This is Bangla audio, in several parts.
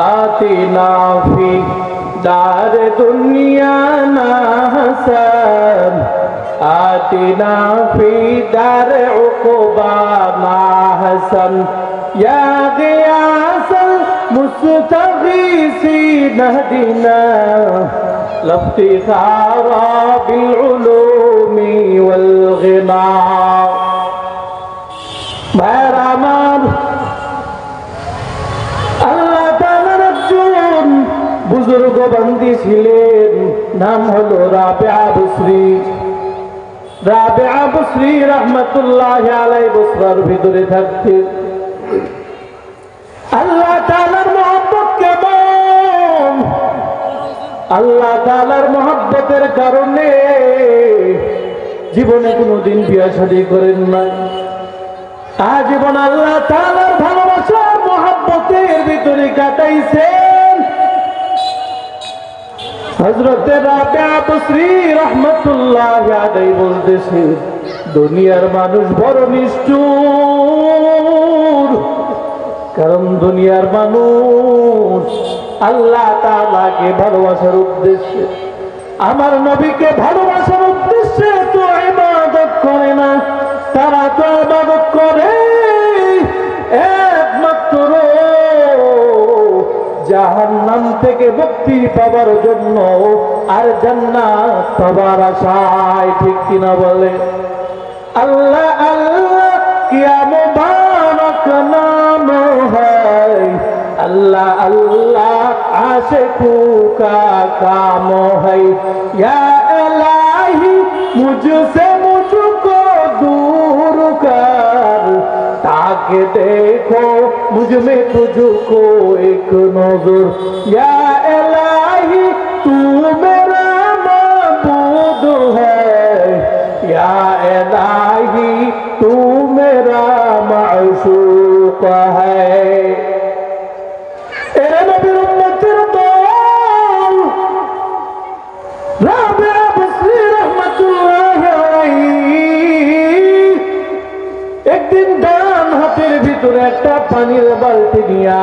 आतिना फी दार दुनिया ना हसन आतिना फी दार उक़बा ना हसन या गियासल मुस्तगीसीन हदीना लफ्तिखारा बिल उलूमी वल गिना। भाइरा আমার বুজুর্গ বান্দি ছিলেন, নাম হলো রাবিয়া বসরি। রাবিয়া বসরি রাহমাতুল্লাহি আলাইহি বসরার ভিতরে থাকতেন। আল্লাহ তাআলার মহব্বত কেমন, আল্লাহ তাআলার মহব্বতের কারণে জীবনে কোনোদিন বিয়ে শাদী করেন নাই। আজীবন আল্লাহ তাআলার ভালোবাসার মহব্বতের ভিতরে কাটাইছেন। হযরত রাবিয়া বসরি রাহমাতুল্লাহি আলাইহি বলতেছেন, দুনিয়ার মানুষ বড় নিষ্ঠুর, কারণ দুনিয়ার মানুষ আল্লাহ তাআলাকে ভালোবাসার উদ্দেশ্যে, আমার নবীকে ভালোবাসার উদ্দেশ্যে তো ইবাদত করে না, তারা তো ইবাদত করে একমাত্র জাহান্নাম থেকে মুক্তি পাবার জন্য আর জান্নাত পাবার আশায়। ঠিক কিনা বলে? আল্লাহ আল্লাহ কিয়া মুবারক নাম হ্যায়, আল্লাহ আল্লাহ আশিকু কা কাম হ্যায়, ইয়া ইলাহি মুঝসে মুঝকো दूर कर, ताकि देखो मुझ में तुझको एक नजर, या इलाही तू मेरा माबूद है, या इलाही तू मेरा माशूक है। ए नबीर उम्मतेर दल রাবিয়া বসরি রাহমাতুল্লাহি আলাইহি একদিন ডান হাতের ভিতরে একটা পানির বালতি নিয়া,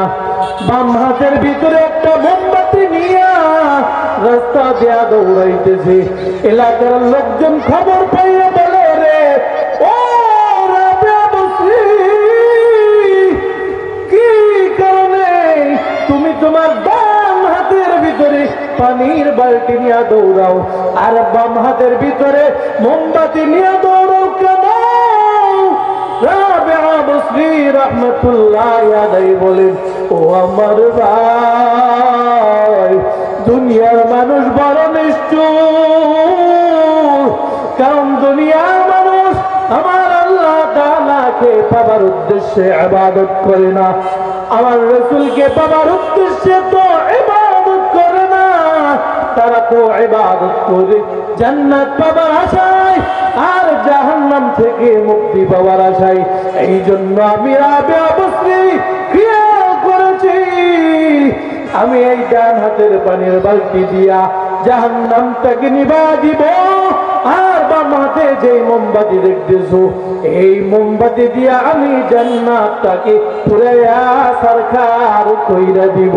বাম হাতের ভিতরে একটা মোমবাতি নিয়া রাস্তা দিয়া দৌড়াইতেছে। এলাকার লোকজন খবর পাইয়া বলে, রে ও রাবিয়া বসরি, কি কারণে তুমি তোমার ডান হাতের ভিতরে পানির বালতি নিয়ে দৌড়াও আর বাম হাতের ভিতরে মোমবাতি নিয়ে দৌড়াও কেন? রাবিয়া বসরি রাহমাতুল্লাহি আলাইহি বলেন, ও আমার ভাই, দুনিয়ার মানুষ বড় নিষ্ঠুর, কারণ দুনিয়ার মানুষ আমার আল্লাহ তাআলাকে পাবার উদ্দেশ্যে ইবাদত করে না, আমার রাসূলকে পাবার উদ্দেশ্যে তো ইবাদত করে না, তারা তো ইবাদত করে জান্নাত পাবার আশায় আর জাহান্নাম থেকে মুক্তি পাওয়ার আশায়। এই জন্য আমি রাবিয়া বসরি খেয়াল করেছি, আমি এই ডান হাতের পানির বালতি দিয়া জাহান্নামটাকে নিভা দিব, আর বাম হাতে যে মোমবাতি দেখতেছো এই মোমবাতি দিয়া আমি জান্নাতটাকে পুরাইয়া সরকার কইরা দিব।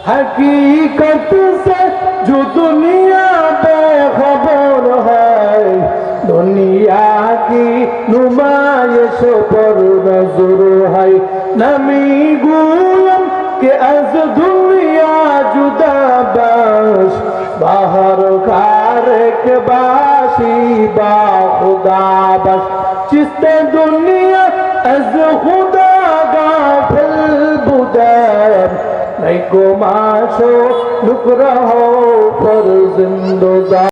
हकीकत से जो दुनिया बेखबर है, दुनिया की नुमाइश पर नजर है, नमी गुलम के अज दुनिया जुदा बाश, बाहर खारे के बाशी बा खुदा बश, चिस्ते दुनिया अज खुदा गाफिल बुदर, नहीं को माशो लुक रहो पर जिंदगा।